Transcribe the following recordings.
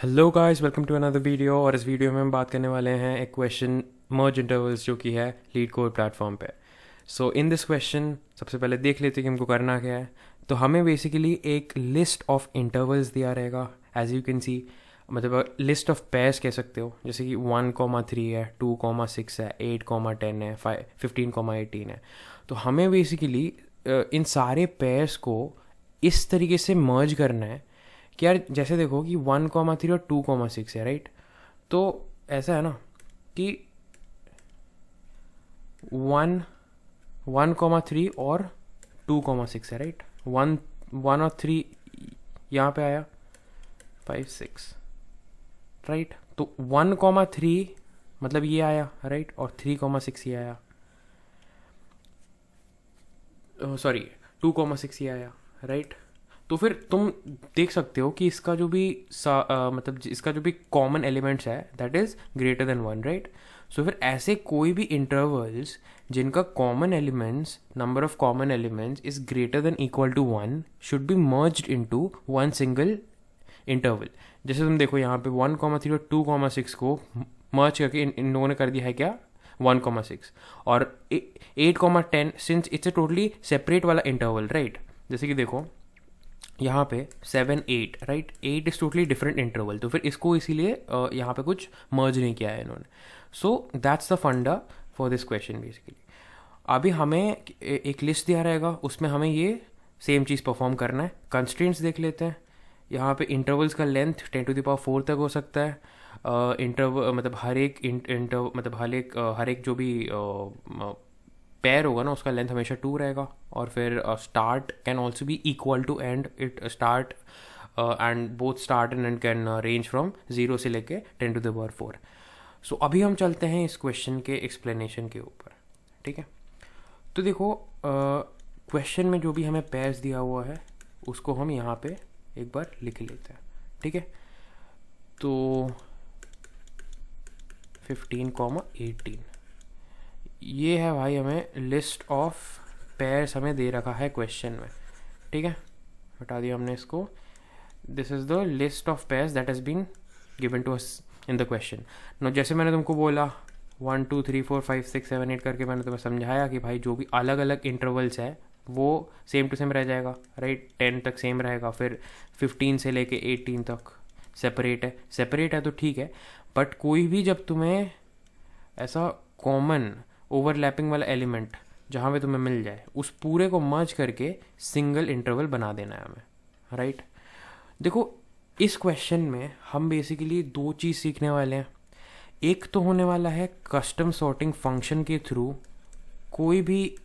Hello guys, welcome to another video. और इस video में हम बात करने वाले हैं एक क्वेश्चन मर्ज इंटरवल्स जो कि है लीड कोड प्लेटफॉर्म पे। सो इन दिस क्वेश्चन सबसे पहले देख लेते हैं कि हमको करना क्या है। तो हमें बेसिकली एक लिस्ट ऑफ इंटरवल्स दिया रहेगा, एज यू कैन सी, मतलब लिस्ट ऑफ पेयर्स कह सकते हो, जैसे कि 1,3 है, 2,6 है, 8,10 है, 15,18 है। तो हमें बेसिकली इन सारे पेयर्स को इस तरीके से मर्ज करना है कि यार जैसे देखो कि 1,3 और 2,6 है, राइट। तो ऐसा है ना कि 1,3 और 2,6 है, राइट। 1 और 3 यहाँ पे आया, 5 6, राइट। तो 1,3 मतलब ये आया, राइट, और 3,6 ये आया, सॉरी 2,6 ये आया, राइट। तो फिर तुम देख सकते हो कि इसका जो भी मतलब इसका जो भी कॉमन एलिमेंट्स है that is greater than 1, right. So फिर ऐसे कोई भी इंटरवल्स जिनका common elements, number of common elements is greater than equal to 1 should be merged into one single interval. जैसे तुम देखो यहाँ पे 1,3 और 2,6 को मर्ज करके इन लोगों ने कर दिया है क्या, 1,6। और 8,10, since it's a totally separate वाला इंटरवल, राइट। जैसे कि देखो यहाँ पे 7 8, right, 8 is totally different interval, तो फिर इसको इसीलिए यहाँ पे कुछ मर्ज नहीं किया है इन्होंने। सो दैट्स द फंडा फॉर दिस क्वेश्चन बेसिकली। अभी हमें एक लिस्ट दिया रहेगा, उसमें हमें ये सेम चीज़ परफॉर्म करना है। कंस्ट्रेंट्स देख लेते हैं। यहाँ पे इंटरवल्स का लेंथ 10⁴ तक हो सकता है। इंटरवल मतलब हर एक जो भी पेयर होगा ना उसका लेंथ हमेशा 2 रहेगा। और फिर start can also be equal to end, it start and both start and end can range from 0 से लेके 10⁴। सो अभी हम चलते हैं इस क्वेश्चन के एक्सप्लेनेशन के ऊपर, ठीक है। तो देखो क्वेश्चन में जो भी हमें पेयर्स दिया हुआ है उसको हम यहाँ पे एक बार लिख लेते हैं, ठीक है। तो 15,18 ये है भाई, हमें लिस्ट ऑफ पेयर्स हमें दे रखा है क्वेश्चन में, ठीक है। हटा दिया हमने इसको। This is the list of pairs that has been given to us in the question. No जैसे मैंने तुमको बोला 1 2 3 4 5 6 7 8 करके मैंने तुम्हें समझाया कि भाई जो भी अलग अलग इंटरवल्स है वो सेम टू सेम रह जाएगा, राइट। 10 तक सेम रहेगा, फिर 15 से लेके 18 तक सेपरेट है तो ठीक है। बट कोई भी जब तुम्हें ऐसा कॉमन ओवरलैपिंग वाला एलिमेंट जहाँ पे तुम्हें मिल जाए उस पूरे को मर्ज करके सिंगल इंटरवल बना देना है हमें, राइट। देखो इस क्वेश्चन में हम बेसिकली दो चीज़ सीखने वाले हैं। एक तो होने वाला है कस्टम सॉर्टिंग फंक्शन के थ्रू कोई भी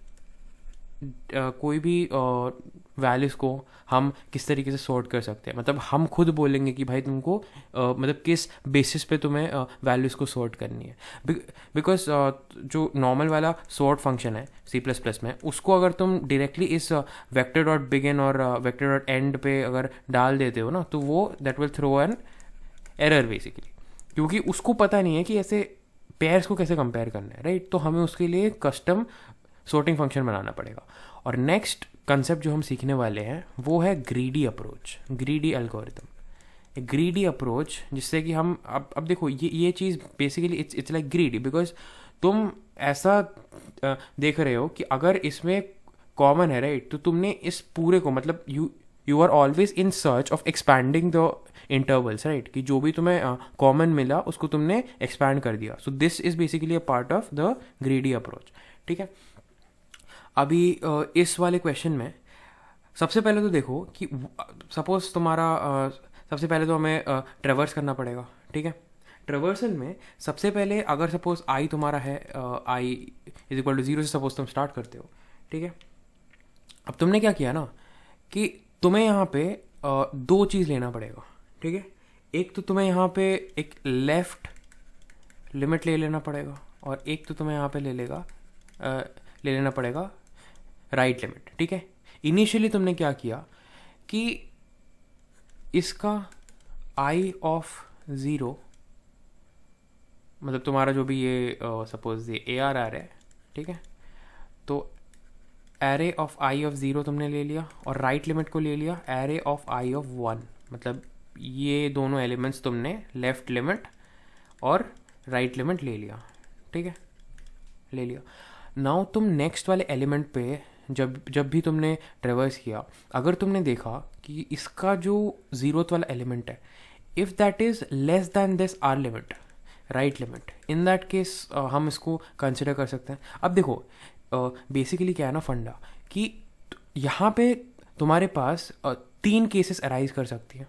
वैल्यूज़ को हम किस तरीके से सॉर्ट कर सकते हैं। मतलब हम खुद बोलेंगे कि भाई तुमको मतलब किस बेसिस पे तुम्हें वैल्यूज़ को सॉर्ट करनी है। बिकॉज जो नॉर्मल वाला सॉर्ट फंक्शन है C++ में, उसको अगर तुम डायरेक्टली इस वेक्टर डॉट बिगिन और वेक्टर डॉट एंड पे अगर डाल देते हो ना तो वो that will throw an error basically, क्योंकि उसको पता नहीं है कि ऐसे पेयर्स को कैसे कंपेयर करना है, राइट। तो हमें उसके लिए कस्टम सॉर्टिंग फंक्शन बनाना पड़ेगा। और नेक्स्ट कंसेप्ट जो हम सीखने वाले हैं वो है greedy approach, greedy algorithm. Greedy approach जिससे कि हम अब देखो ये चीज़ basically it's like greedy, because तुम ऐसा देख रहे हो कि अगर इसमें कॉमन है, राइट, तो तुमने इस पूरे को मतलब you are always in search of expanding the intervals, right, कि जो भी तुम्हें कॉमन मिला उसको तुमने एक्सपैंड कर दिया। So this is basically a part of the greedy approach, ठीक है। अभी इस वाले क्वेश्चन में सबसे पहले तो देखो कि सपोज तुम्हारा सबसे पहले तो हमें ट्रेवर्स करना पड़ेगा, ठीक है। ट्रेवर्सल में सबसे पहले अगर सपोज आई तुम्हारा है, आई इज इक्वल टू 0 से सपोज तुम स्टार्ट करते हो, ठीक है। अब तुमने क्या किया ना कि तुम्हें यहाँ पे दो चीज़ लेना पड़ेगा, ठीक है। एक तो तुम्हें यहाँ पे एक लेफ्ट लिमिट ले लेना पड़ेगा और एक तो तुम्हें यहाँ पे ले लेना पड़ेगा राइट लिमिट, ठीक है। इनिशियली तुमने क्या किया कि इसका आई ऑफ 0 मतलब तुम्हारा जो भी ये सपोज ये ARR है, ठीक है। तो एरे ऑफ आई ऑफ 0 तुमने ले लिया और राइट लिमिट को ले लिया एरे ऑफ आई ऑफ 1, मतलब ये दोनों एलिमेंट्स तुमने लेफ्ट लिमिट और राइट लिमिट ले लिया, ठीक है, ले लिया। नाउ तुम नेक्स्ट वाले एलिमेंट पे जब जब भी तुमने ट्रेवर्स किया, अगर तुमने देखा कि इसका जो जीरोथ वाला एलिमेंट है, if that is less than this R limit, right limit, in that case हम इसको कंसिडर कर सकते हैं। अब देखो बेसिकली क्या है ना फंडा, कि यहाँ पे तुम्हारे पास तीन केसेस अराइज कर सकती हैं।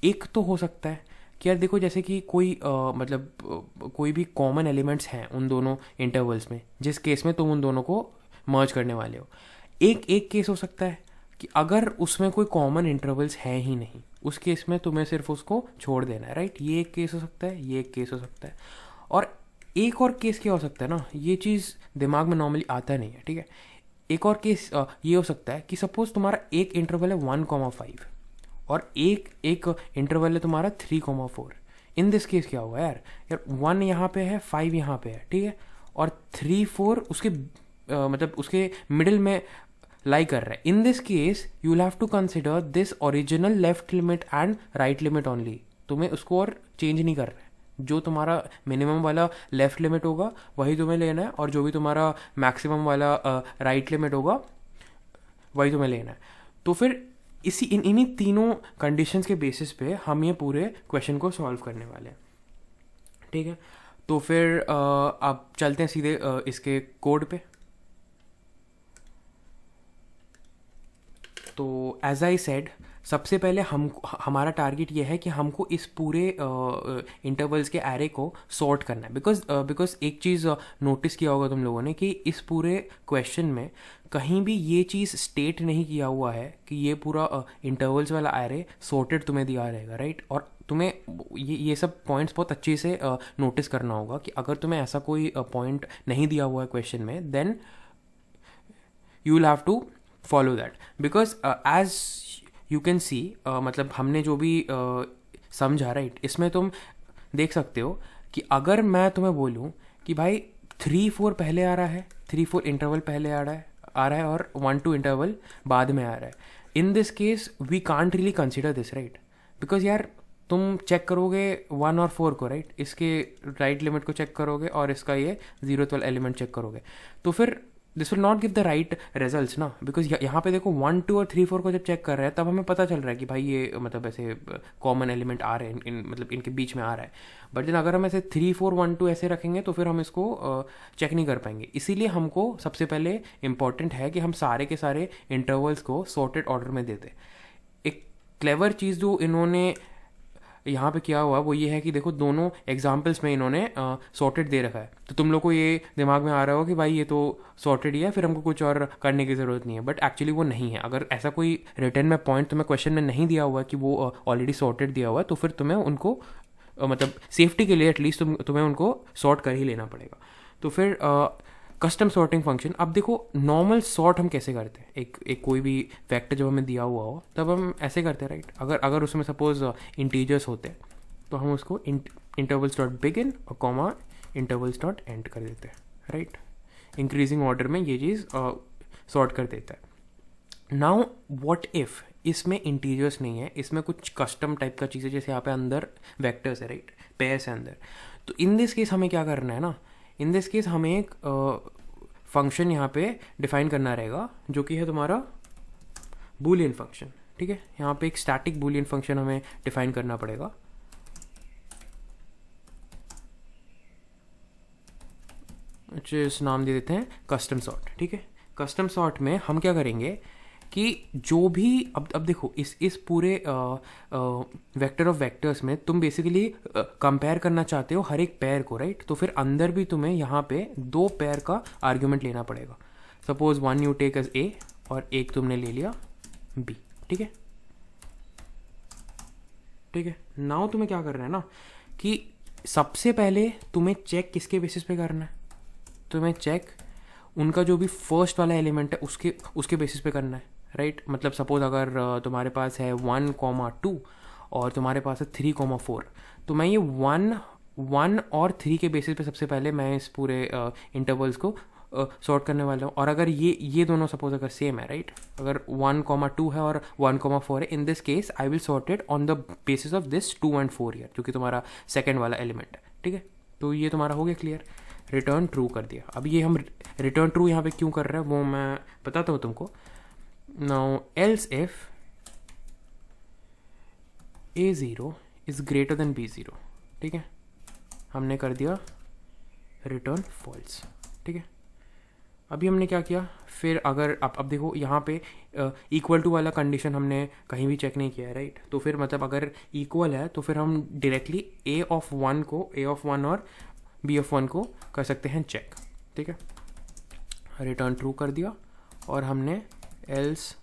एक तो हो सकता है कि यार देखो जैसे कि कोई कोई भी कॉमन एलिमेंट्स हैं उन दोनों इंटरवल्स में, जिस केस में तुम उन दोनों को मर्ज करने वाले हो। एक केस हो सकता है कि अगर उसमें कोई कॉमन इंटरवल्स हैं ही नहीं, उस केस में तुम्हें सिर्फ उसको छोड़ देना है, राइट। ये एक केस हो सकता है, ये एक केस हो सकता है। और एक और केस क्या हो सकता है ना, ये चीज़ दिमाग में नॉर्मली आता नहीं है, ठीक है। एक और केस ये हो सकता है कि सपोज तुम्हारा एक इंटरवल है 1,5 और एक इंटरवल है तुम्हारा 3,4। इन दिस केस क्या होगा यार, 1 यहाँ पे है, 5 यहाँ पे है, ठीक है, और 3, 4 उसके मतलब उसके मिडिल में लाई कर रहा है। In this case you will have to consider this original left limit and right limit only. तुम्हें उसको और चेंज नहीं कर रहा है, जो तुम्हारा मिनिमम वाला लेफ्ट लिमिट होगा वही तुम्हें लेना है, और जो भी तुम्हारा मैक्सिमम वाला राइट लिमिट होगा वही तुम्हें लेना है। तो फिर इन्हीं तीनों कंडीशंस के बेसिस पे हम ये पूरे क्वेश्चन को सॉल्व करने वाले हैं, ठीक है। तो फिर अब चलते हैं सीधे इसके कोड पे। तो एज आई सेड, सबसे पहले हमारा टारगेट ये है कि हमको इस पूरे इंटरवल्स के एरे को सॉर्ट करना है। बिकॉज एक चीज़ नोटिस किया होगा तुम लोगों ने कि इस पूरे क्वेश्चन में कहीं भी ये चीज़ स्टेट नहीं किया हुआ है कि ये पूरा इंटरवल्स वाला एरे सॉर्टेड तुम्हें दिया रहेगा, राइट। और तुम्हें ये सब पॉइंट्स बहुत अच्छे से नोटिस करना होगा कि अगर तुम्हें ऐसा कोई पॉइंट नहीं दिया हुआ है क्वेश्चन में, then you will have to follow that. Because as you can see, मतलब हमने जो भी समझा, राइट, इसमें तुम देख सकते हो कि अगर मैं तुम्हें बोलूँ कि भाई 3, 4 पहले आ रहा है, 3, 4 इंटरवल पहले आ रहा है और 1, 2 इंटरवल बाद में आ रहा है, in this case we can't really consider this, right. Because यार तुम चेक करोगे 1 और 4 को, राइट, इसके राइट लिमिट को चेक करोगे और इसका ये जीरोथ वाला एलिमेंट चेक करोगे, तो फिर this will not give the right results ना। बिकॉज यहाँ पे देखो 1, 2 और 3, 4 को जब चेक कर रहे हैं तब हमें पता चल रहा है कि भाई ये मतलब ऐसे कॉमन एलिमेंट आ रहे हैं, मतलब इनके बीच में आ रहा है। बट देन अगर हम ऐसे 3, 4, 1, 2 ऐसे रखेंगे तो फिर हम इसको चेक नहीं कर पाएंगे। इसीलिए हमको सबसे पहले इंपॉर्टेंट है कि हम सारे के सारे इंटरवल्स को सॉर्टेड ऑर्डर में देते। एक क्लेवर चीज़ जो इन्होंने यहाँ पे किया हुआ वो ये है कि देखो दोनों एग्जाम्पल्स में इन्होंने सॉर्टेड दे रखा है, तो तुम लोग को ये दिमाग में आ रहा हो कि भाई ये तो सॉर्टेड ही है, फिर हमको कुछ और करने की ज़रूरत नहीं है। बट एक्चुअली वो नहीं है। अगर ऐसा कोई रिटर्न में पॉइंट तुम्हें क्वेश्चन में नहीं दिया हुआ कि वो ऑलरेडी सॉर्टेड दिया हुआ है, तो फिर तुम्हें उनको मतलब सेफ्टी के लिए एटलीस्ट तुम्हें उनको सॉर्ट कर ही लेना पड़ेगा। तो फिर कस्टम सॉर्टिंग फंक्शन। अब देखो नॉर्मल सॉर्ट हम कैसे करते हैं, एक कोई भी वेक्टर जब हमें दिया हुआ हो तब हम ऐसे करते हैं, राइट। अगर उसमें सपोज इंटीजर्स होते हैं तो हम उसको इंटरवल्स डॉट बिगिन और कॉमा इंटरवल्स डॉट एंड कर देते हैं, राइट। इंक्रीजिंग ऑर्डर में ये चीज़ सॉर्ट कर देता है। नाउ व्हाट इफ़ इसमें इंटीजर्स नहीं है, इसमें कुछ कस्टम टाइप का चीज़ है, जैसे यहाँ पे अंदर वेक्टर्स है, राइट, पेयर्स है अंदर। तो इन दिस केस हमें क्या करना है ना, इन दिस केस हमें एक फंक्शन यहाँ पे डिफाइन करना रहेगा जो कि है तुम्हारा बूलियन फंक्शन, ठीक है। यहाँ पे एक स्टैटिक बूलियन फंक्शन हमें डिफाइन करना पड़ेगा। इस नाम दे देते हैं कस्टम सॉर्ट, ठीक है। कस्टम सॉर्ट में हम क्या करेंगे कि जो भी अब देखो इस पूरे वेक्टर ऑफ वेक्टर्स में तुम बेसिकली कंपेयर करना चाहते हो हर एक पेयर को, राइट। तो फिर अंदर भी तुम्हें यहाँ पे 2 पेयर का आर्ग्यूमेंट लेना पड़ेगा। Suppose 1 you take as a और एक तुमने ले लिया बी, ठीक है, ठीक है। नाउ तुम्हें क्या करना है ना कि सबसे पहले तुम्हें चेक किसके बेसिस पे करना है, तुम्हें चेक उनका जो भी फर्स्ट वाला एलिमेंट है उसके बेसिस पे करना है, राइट। मतलब सपोज अगर तुम्हारे पास है 1,2 और तुम्हारे पास है 3,4, तो मैं ये 1 और 3 के बेसिस पे सबसे पहले मैं इस पूरे इंटरवल्स को सॉर्ट करने वाला हूँ, और अगर ये दोनों सपोज अगर सेम है, राइट, अगर 1,2 है और 1,4 है, in this case I will sort it on the basis of this 2 and 4 year, जो कि तुम्हारा सेकेंड वाला एलिमेंट है, ठीक है। तो ये तुम्हारा हो गया क्लियर, रिटर्न ट्रू कर दिया। अब ये हम रिटर्न ट्रू यहाँ पे क्यों कर रहे हैं वो मैं बताता हूँ तुमको। Now else if A0 is greater then B0, ठीक है, हमने कर दिया रिटर्न फॉल्स, ठीक है। अभी हमने क्या किया, फिर अगर अब देखो यहाँ पे इक्वल टू वाला कंडीशन हमने कहीं भी चेक नहीं किया है, राइट। तो फिर मतलब अगर इक्वल है तो फिर हम डायरेक्टली A of 1 और B of 1 को कर सकते हैं चेक, ठीक है। रिटर्न ट्रू कर दिया और हमने एल्स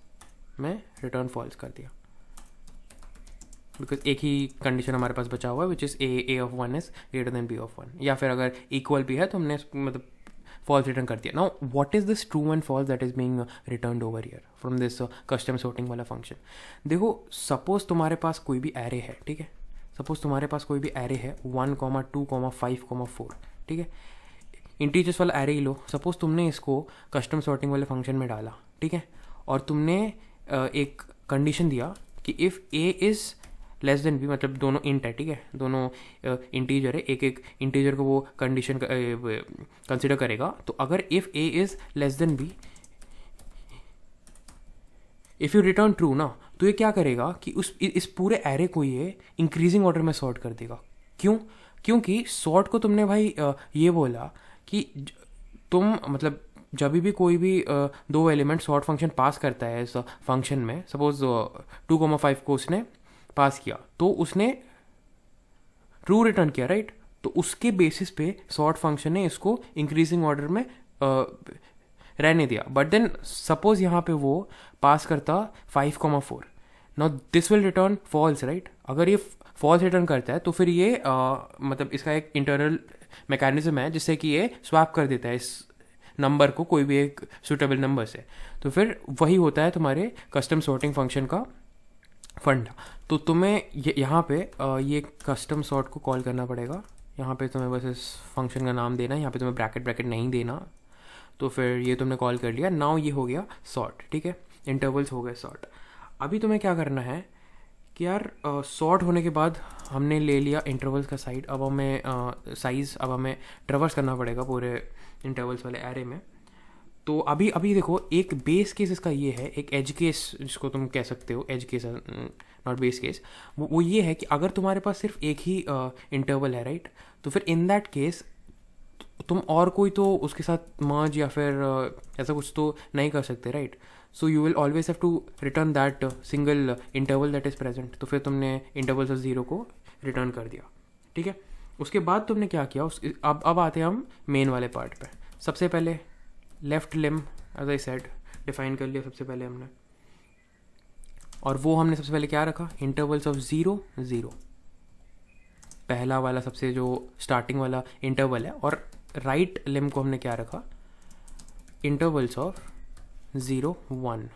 में रिटर्न फॉल्स कर दिया, बिकॉज एक ही कंडीशन हमारे पास बचा हुआ है which is A of 1 is greater then B of 1, या फिर अगर इक्वल भी है तो हमने मतलब फॉल्स रिटर्न कर दिया। Now what is this true and false that is being returned over here from this custom sorting वाला फंक्शन। देखो सपोज तुम्हारे पास कोई भी एरे है, ठीक है, सपोज तुम्हारे पास कोई भी एरे है 1, 2, 5, 4, ठीक है, इंटीजर्स वाला एरे ही लो। सपोज तुमने इसको कस्टम सॉर्टिंग वाले फंक्शन में डाला, ठीक है, और तुमने एक कंडीशन दिया कि if A is less than B, मतलब दोनों इंट है, ठीक है, दोनों इंटीजर है, एक इंटीजर को वो कंडीशन कंसिडर करेगा। तो अगर if A is less than B, if you return true ना, तो ये क्या करेगा कि इस पूरे एरे को ये इंक्रीजिंग ऑर्डर में सॉर्ट कर देगा। क्यों? क्योंकि सॉर्ट को तुमने भाई ये बोला कि तुम मतलब जब भी कोई भी दो एलिमेंट सॉर्ट फंक्शन पास करता है इस फंक्शन में, सपोज 2,5 को उसने पास किया तो उसने ट्रू रिटर्न किया, राइट। तो उसके बेसिस पे सॉर्ट फंक्शन ने इसको इंक्रीजिंग ऑर्डर में रहने दिया। बट देन सपोज यहाँ पे वो पास करता 5,4, now this will return false, right. अगर ये फॉल्स रिटर्न करता है तो फिर ये मतलब इसका एक इंटरनल मैकेनिज्म है जिससे कि ये स्वैप कर देता है इस नंबर को कोई भी एक सुटेबल नंबर से। तो फिर वही होता है तुम्हारे कस्टम सॉर्टिंग फंक्शन का फंडा। तो तुम्हें यहाँ पे ये कस्टम सॉर्ट को कॉल करना पड़ेगा। यहाँ पे तुम्हें बस इस फंक्शन का नाम देना है, यहाँ पे तुम्हें ब्रैकेट नहीं देना। तो फिर ये तुमने कॉल कर लिया, नाउ ये हो गया सॉर्ट, ठीक है, इंटरवल्स हो गए सॉर्ट। अभी तुम्हें क्या करना है कि यार सॉर्ट होने के बाद हमने ले लिया इंटरवल्स का साइड, अब हमें साइज़ अब हमें ट्रेवर्स करना पड़ेगा पूरे इंटरवल्स वाले एरे में। तो अभी देखो एक बेस केस इसका ये है, एक एज केस जिसको तुम कह सकते हो, edge case not base case, वो ये है कि अगर तुम्हारे पास सिर्फ एक ही इंटरवल है, राइट, तो फिर इन दैट केस तुम और कोई तो उसके साथ मर्ज या फिर ऐसा कुछ तो नहीं कर सकते, right. So you will always have to return that single interval that is present. तो फिर तुमने इंटरवल्स ऑफ 0 को रिटर्न कर दिया, ठीक है। उसके बाद तुमने क्या किया, अब आते हैं हम मेन वाले पार्ट पे। सबसे पहले left lim as I said define कर लिया सबसे पहले हमने, और वो हमने सबसे पहले क्या रखा, इंटरवल्स ऑफ 0, 0, पहला वाला सबसे जो स्टार्टिंग वाला इंटरवल है। और राइट लिम को हमने क्या रखा, इंटरवल्स ऑफ 0, 1,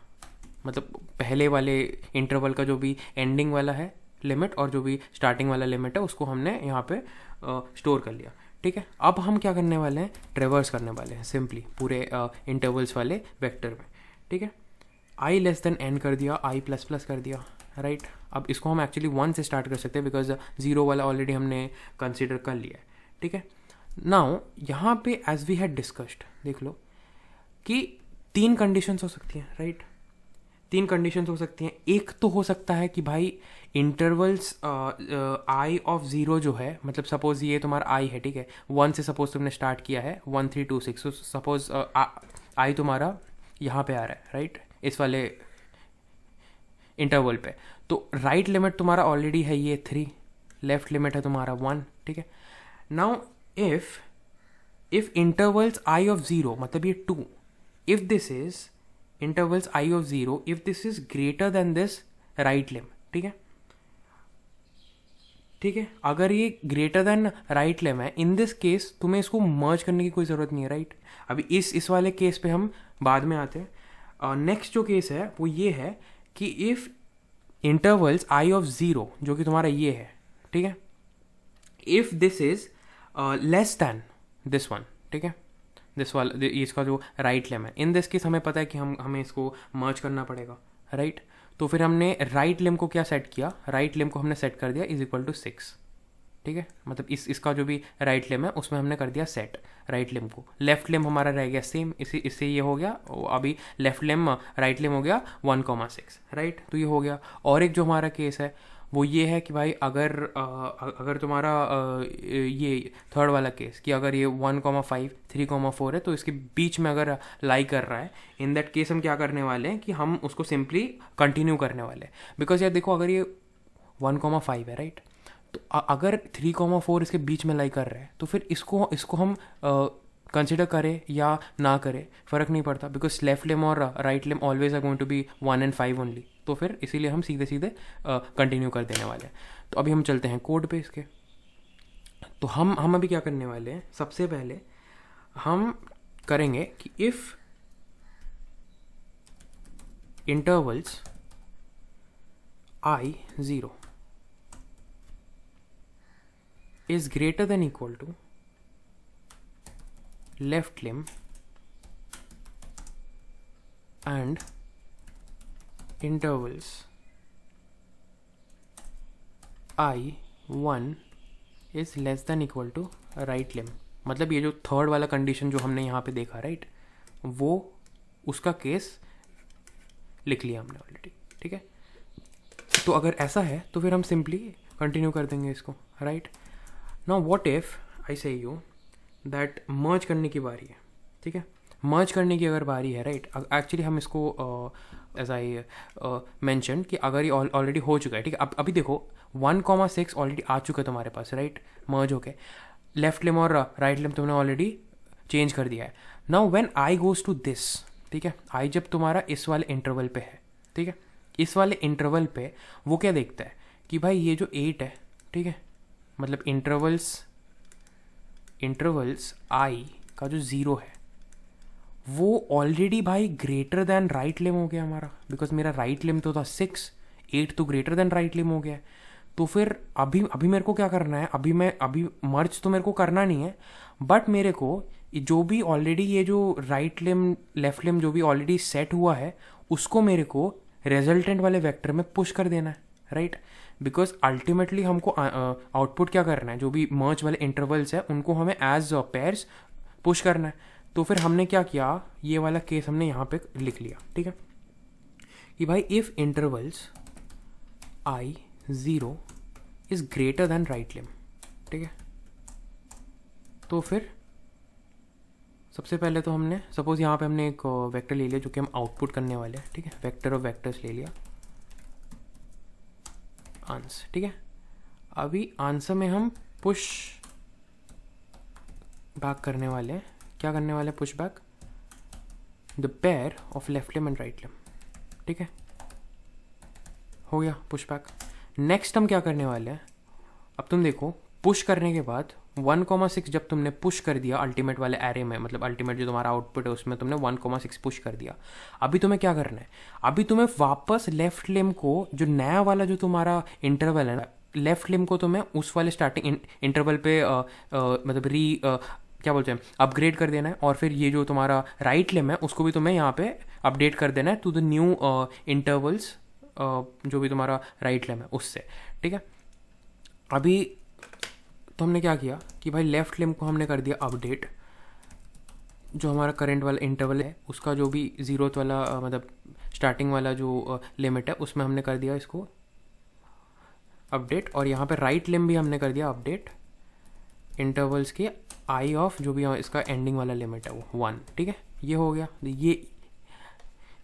मतलब पहले वाले इंटरवल का जो भी एंडिंग वाला है लिमिट और जो भी स्टार्टिंग वाला लिमिट है उसको हमने यहाँ पे स्टोर कर लिया, ठीक है। अब हम क्या करने वाले हैं, ट्रेवर्स करने वाले हैं सिंपली पूरे इंटरवल्स वाले वेक्टर में, ठीक है। i लेस देन n कर दिया, i प्लस प्लस कर दिया, राइट। अब इसको हम एक्चुअली 1 से स्टार्ट कर सकते हैं बिकॉज 0 वाला ऑलरेडी हमने कंसिडर कर लिया है, ठीक है। नाउ यहाँ पे एज वी हैड डिस्कस्ड, देख लो कि 3 कंडीशंस हो सकती हैं, राइट। 3 कंडीशंस हो सकती हैं। एक तो हो सकता है कि भाई इंटरवल्स i ऑफ 0 जो है, मतलब सपोज ये तुम्हारा i है, ठीक है, 1 से सपोज तुमने स्टार्ट किया है 1, 3, 2, 6, तो सपोज i तुम्हारा यहाँ पे आ रहा है, राइट, इस वाले इंटरवल पे। तो राइट लिमिट तुम्हारा ऑलरेडी है ये 3, लेफ्ट लिमिट है तुम्हारा 1, ठीक है। Now if intervals i of 0 मतलब ये 2, if this is intervals i of 0 if this is greater than this right lim, ठीक है, ठीक है। अगर ये ग्रेटर देन राइट लिम है, इन दिस केस तुम्हें इसको मर्ज करने की कोई ज़रूरत नहीं है, राइट। अभी इस वाले केस पे हम बाद में आते हैं। नेक्स्ट जो केस है वो ये है कि इफ़ इंटरवल्स i ऑफ 0 जो कि तुम्हारा ये है, ठीक है, if this is less than this one, ठीक है, दिस वाला इसका जो राइट लेम है, इन दिस केस हमें पता है कि हमें इसको मर्ज करना पड़ेगा, राइट। तो फिर हमने राइट लेम को क्या सेट किया, राइट लेम को हमने सेट कर दिया इज इक्वल टू 6, ठीक है। मतलब इसका जो भी राइट लेम है उसमें हमने कर दिया सेट राइट लेम को। लेफ्ट लेम हमारा रह गया सेम, इससे ये हो गया, अभी लेफ्ट लेम राइट लेम हो गया 1,6, राइट। तो ये हो गया। और एक जो हमारा केस है वो ये है कि भाई अगर तुम्हारा ये थर्ड वाला केस कि अगर ये 1,5 3,4 है तो इसके बीच में अगर लाई कर रहा है, इन दैट केस हम क्या करने वाले हैं कि हम उसको सिंपली कंटिन्यू करने वाले हैं। बिकॉज यार देखो, अगर ये 1,5 है, राइट, तो अगर 3,4 इसके बीच में लाई कर रहा है तो फिर इसको हम कंसिडर करें या ना करें फ़र्क नहीं पड़ता, बिकॉज लेफ्ट लेम और right lim always are going to be 1 and 5 only. तो फिर इसीलिए हम सीधे सीधे कंटिन्यू कर देने वाले हैं। तो अभी हम चलते हैं कोड पे इसके। तो हम अभी क्या करने वाले हैं, सबसे पहले हम करेंगे कि if intervals I 0 is greater than equal to left limb and intervals I1 is less than equal to right limb। मतलब ये जो थर्ड वाला कंडीशन जो हमने यहाँ पे देखा, राइट, वो उसका केस लिख लिया हमने ऑलरेडी, ठीक है। तो अगर ऐसा है तो फिर हम सिंपली कंटिन्यू कर देंगे इसको, right. Now what if I से यू दैट मर्ज करने की बारी है, ठीक है। मर्ज करने की अगर बारी है, राइट, एक्चुअली हम इसको एज आई मेंशन कि अगर ये ऑलरेडी हो चुका है, ठीक है। अब अभी देखो 1,6 ऑलरेडी आ चुका है तुम्हारे पास, राइट, मर्ज होके। लेफ्ट लिम और राइट लिम तुमने ऑलरेडी चेंज कर दिया है। Now when I goes to this, ठीक है, आई जब तुम्हारा इस वाले इंटरवल पे है, ठीक है, इस वाले इंटरवल पे वो क्या देखता है कि भाई ये जो 8 है, ठीक है, मतलब इंटरवल्स आई का जो 0 है वो ऑलरेडी भाई ग्रेटर देन राइट लिम हो गया हमारा, बिकॉज मेरा राइट लिम तो था 6, 8 तो ग्रेटर देन राइट लिम हो गया। तो फिर अभी मेरे को क्या करना है, अभी मर्ज तो मेरे को करना नहीं है, बट मेरे को जो भी ऑलरेडी ये जो राइट लिम लेफ्ट लिम जो भी ऑलरेडी सेट हुआ है उसको मेरे को रिजल्टेंट वाले वेक्टर में पुश कर देना है, राइट। बिकॉज अल्टीमेटली हमको आउटपुट क्या करना है, जो भी मर्ज वाले इंटरवल्स है उनको हमें एज पेयर्स पुश करना है। तो फिर हमने क्या किया, ये वाला केस हमने यहाँ पे लिख लिया, ठीक है, कि भाई if intervals I 0 is greater than right lim, ठीक है। तो फिर सबसे पहले तो हमने सपोज यहाँ पे हमने एक वेक्टर ले लिया जो कि हम आउटपुट करने वाले हैं, ठीक है, वेक्टर ऑफ वेक्टर्स ले लिया आंस, ठीक है। अभी आंसर में हम पुश बैक करने वाले हैं, क्या करने वाले हैं, push back the pair of left lim and right lim, ठीक है, हो गया पुश बैक। नेक्स्ट हम क्या करने वाले हैं, अब तुम देखो पुश करने के बाद 1,6 जब तुमने पुश कर दिया अल्टीमेट वाले एरे में, मतलब अल्टीमेट जो तुम्हारा आउटपुट है उसमें तुमने 1,6 पुश कर दिया। अभी तुम्हें क्या करना है, अभी तुम्हें वापस लेफ्ट लिम को जो नया वाला जो तुम्हारा इंटरवल है ना, लेफ्ट लिम को तुम्हें उस वाले स्टार्टिंग इंटरवल पे मतलब क्या बोलते हैं अपग्रेड कर देना है, और फिर ये जो तुम्हारा राइट लिम है उसको भी तुम्हें यहाँ पे अपडेट कर देना है टू द न्यू इंटरवल्स जो भी तुम्हारा राइट लिम है उससे, ठीक है। अभी तो हमने क्या किया कि भाई लेफ्ट लिम को हमने कर दिया अपडेट, जो हमारा करंट वाला इंटरवल है उसका जो भी 0th वाला मतलब स्टार्टिंग वाला जो लिमिट है उसमें हमने कर दिया इसको अपडेट, और यहाँ पे राइट लिम भी हमने कर दिया अपडेट इंटरवल्स के आई ऑफ जो भी इसका एंडिंग वाला लिमिट है वो 1, ठीक है। ये हो गया,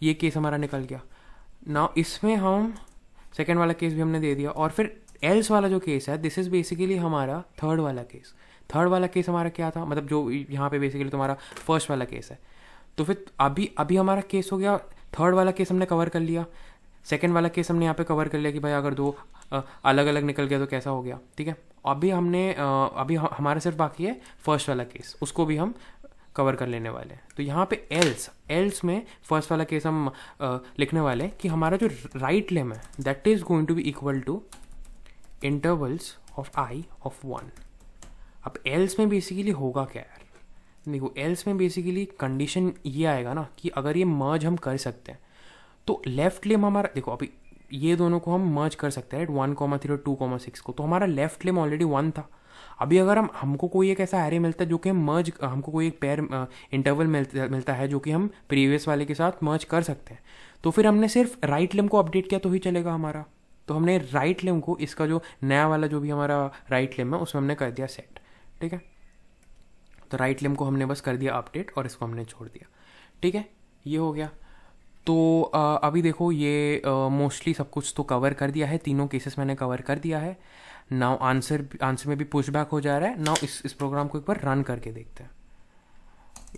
ये केस हमारा निकल गया। नाउ इसमें हम सेकेंड वाला केस भी हमने दे दिया, और फिर एल्स वाला जो केस है दिस इज़ बेसिकली हमारा थर्ड वाला केस। थर्ड वाला केस हमारा क्या था, मतलब जो यहाँ पे बेसिकली तुम्हारा फर्स्ट वाला केस है। तो फिर अभी हमारा केस हो गया, थर्ड वाला केस हमने कवर कर लिया, सेकेंड वाला केस हमने यहाँ पे कवर कर लिया कि भाई अगर दो अलग अलग निकल गया तो कैसा हो गया, ठीक है। अभी हमारा सिर्फ बाकी है फर्स्ट वाला केस, उसको भी हम कवर कर लेने वाले हैं। तो यहाँ पे एल्स में फर्स्ट वाला केस हम लिखने वाले हैं कि हमारा जो राइट लिम है that is going to be equal to intervals of I of 1। अब एल्स में बेसिकली होगा क्या यार, देखो एल्स में बेसिकली कंडीशन ये आएगा ना कि अगर ये मर्ज हम कर सकते हैं तो लेफ्ट लिम हमारा, देखो अभी ये दोनों को हम मर्ज कर सकते हैं 1,3 और 2,6 को, तो हमारा लेफ्ट लिम ऑलरेडी 1 था। अभी अगर हमको कोई एक ऐसा एरे मिलता है जो कि हम मर्ज, हमको कोई एक पेयर इंटरवल मिलता है जो कि हम प्रीवियस वाले के साथ मर्ज कर सकते हैं, तो फिर हमने सिर्फ राइट लिम को अपडेट किया तो ही चलेगा हमारा। तो हमने राइट लिम को, इसका जो नया वाला जो भी हमारा राइट लिम है उसमें हमने कर दिया सेट, ठीक है। तो राइट लिम को हमने बस कर दिया अपडेट और इसको हमने छोड़ दिया, ठीक है, ये हो गया। तो अभी देखो ये मोस्टली सब कुछ तो कवर कर दिया है, तीनों केसेस मैंने कवर कर दिया है। नाउ आंसर में भी पुश बैक हो जा रहा है। नाउ इस प्रोग्राम को एक बार रन करके देखते हैं।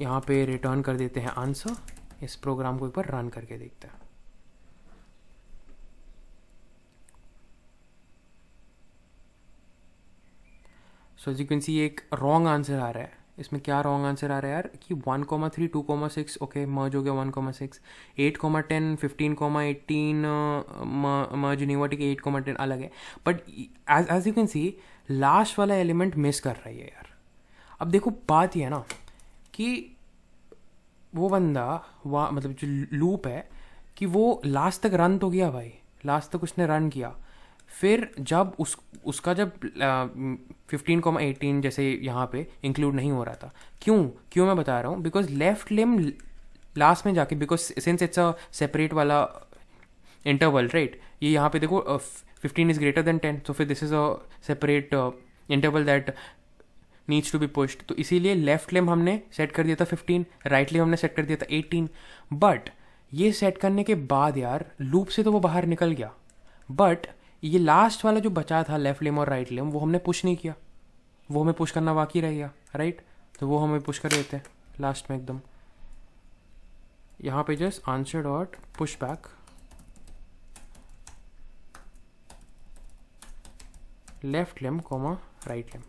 यहाँ पे रिटर्न कर देते हैं आंसर, इस प्रोग्राम को एक बार रन करके देखते हैं। So as you can see एक रॉन्ग आंसर आ रहा है। इसमें क्या रॉन्ग आंसर आ रहा है यार कि 1,3 2,6 ओके मर्ज हो गया 1,6, 8,10 15,18 मर्ज नहीं हुआ, ठीक है, 8,10 अलग है। But as you can see last वाला एलिमेंट मिस कर रही है यार। अब देखो बात ये है ना कि वो बंदा मतलब जो लूप है कि वो लास्ट तक रन तो गया भाई, लास्ट तक उसने रन किया, फिर जब उसका जब 15,18 जैसे यहाँ पे इंक्लूड नहीं हो रहा था, क्यों मैं बता रहा हूँ, बिकॉज लेफ्ट लिम लास्ट में जाके, because since it's a separate वाला इंटरवल राइट, ये यहाँ पे देखो 15 इज ग्रेटर देन 10, तो फिर this is a separate interval that needs to be pushed. तो इसीलिए लेफ्ट लिम हमने सेट कर दिया था 15, राइट लिम हमने सेट कर दिया था 18। बट ये सेट करने के बाद यार लूप से तो वो बाहर निकल गया, बट ये लास्ट वाला जो बचा था लेफ्ट लिम और राइट लिम वो हमने पुश नहीं किया, वो हमें पुश करना बाकी रह गया राइट। तो वो हमें पुश कर देते हैं लास्ट में एकदम, यहाँ पे just answer dot push back left lim comma right lim,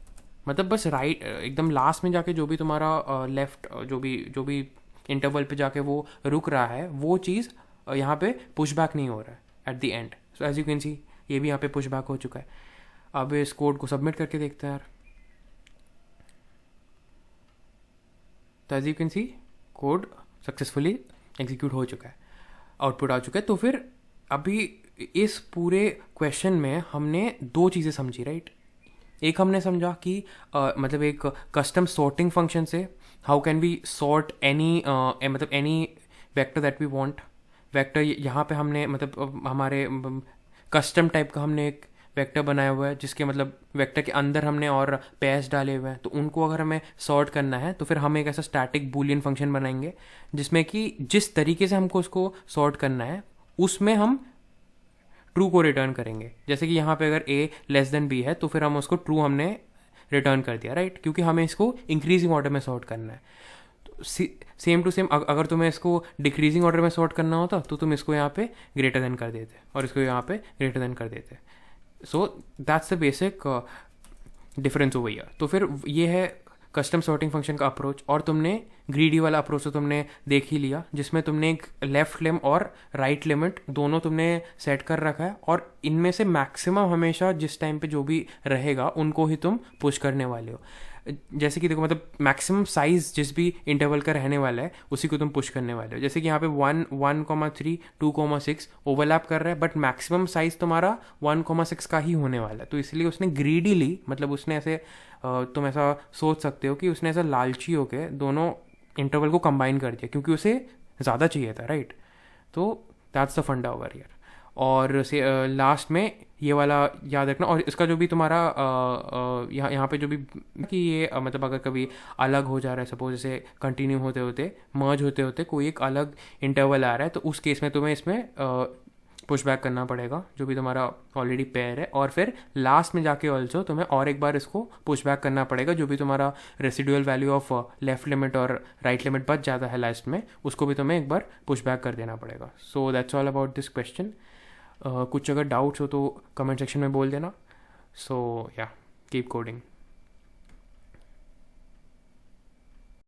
मतलब बस राइट एकदम लास्ट में जाके जो भी तुम्हारा लेफ्ट जो भी इंटरवल पे जाके वो रुक रहा है वो चीज़ यहाँ पे पुश बैक नहीं हो रहा है at the end. So as you can see ये भी यहाँ पे पुश बैक हो चुका है। अब इस कोड को सबमिट करके देखते हैं यार। तो as you can see code successfully execute हो चुका है, आउटपुट आ चुका है। तो फिर अभी इस पूरे क्वेश्चन में हमने दो चीज़ें समझी राइट। एक हमने समझा कि मतलब एक कस्टम सॉर्टिंग फंक्शन से how can we sort any मतलब any vector that we want. Vector यहाँ पे हमने मतलब हमारे कस्टम टाइप का हमने एक वेक्टर बनाया हुआ है जिसके मतलब वेक्टर के अंदर हमने और पेयर्स डाले हुए हैं, तो उनको अगर हमें सॉर्ट करना है तो फिर हम एक ऐसा स्टैटिक बूलियन फंक्शन बनाएंगे जिसमें कि जिस तरीके से हमको उसको सॉर्ट करना है उसमें हम ट्रू को रिटर्न करेंगे। जैसे कि यहाँ पे अगर a लेस देन b है तो फिर हम उसको ट्रू हमने रिटर्न कर दिया राइट, क्योंकि हमें इसको इंक्रीजिंग ऑर्डर में सॉर्ट करना है। तो सेम टू सेम अगर तुम्हें इसको डिक्रीजिंग ऑर्डर में सॉर्ट करना होता तो तुम इसको यहाँ पे ग्रेटर देन कर देते और इसको यहाँ पे ग्रेटर देन कर देते। So that's the basic difference over here. तो फिर ये है कस्टम सॉर्टिंग फंक्शन का अप्रोच, और तुमने ग्रीडी वाला अप्रोच तो तुमने देख ही लिया जिसमें तुमने एक लेफ्ट लिम और राइट लिमिट दोनों तुमने सेट कर रखा है, और इनमें से मैक्सिमम हमेशा जिस टाइम पे जो भी रहेगा उनको ही तुम पुश करने वाले हो। जैसे कि देखो मतलब मैक्सिमम साइज जिस भी इंटरवल का रहने वाला है उसी को तुम पुश करने वाले हो। जैसे कि यहाँ पे 1,3 2,6 ओवरलैप कर रहा है, बट मैक्सिमम साइज तुम्हारा 1,6 का ही होने वाला है। तो इसलिए उसने ग्रीडीली मतलब उसने ऐसे तुम ऐसा सोच सकते हो कि उसने ऐसा लालची होके दोनों इंटरवल को कंबाइन कर दिया क्योंकि उसे ज़्यादा चाहिए था राइट। तो दैट्स द फंडा ओवर हियर। और से लास्ट में ये वाला याद रखना, और इसका जो भी तुम्हारा यहाँ पे जो भी कि ये मतलब अगर कभी अलग हो जा रहा है, सपोज जैसे कंटिन्यू होते होते मर्ज होते होते कोई एक अलग इंटरवल आ रहा है, तो उस केस में तुम्हें इसमें पुश बैक करना पड़ेगा जो भी तुम्हारा ऑलरेडी पेयर है, और फिर लास्ट में जाके ऑल्सो तुम्हें और एक बार इसको पुश बैक करना पड़ेगा जो भी तुम्हारा residual value of left limit और राइट लिमिट बच जाता है लास्ट में, उसको भी तुम्हें एक बार पुश बैक कर देना पड़ेगा। So that's all about this question. कुछ अगर डाउट्स हो तो कमेंट सेक्शन में बोल देना। सो या कीप कोडिंग।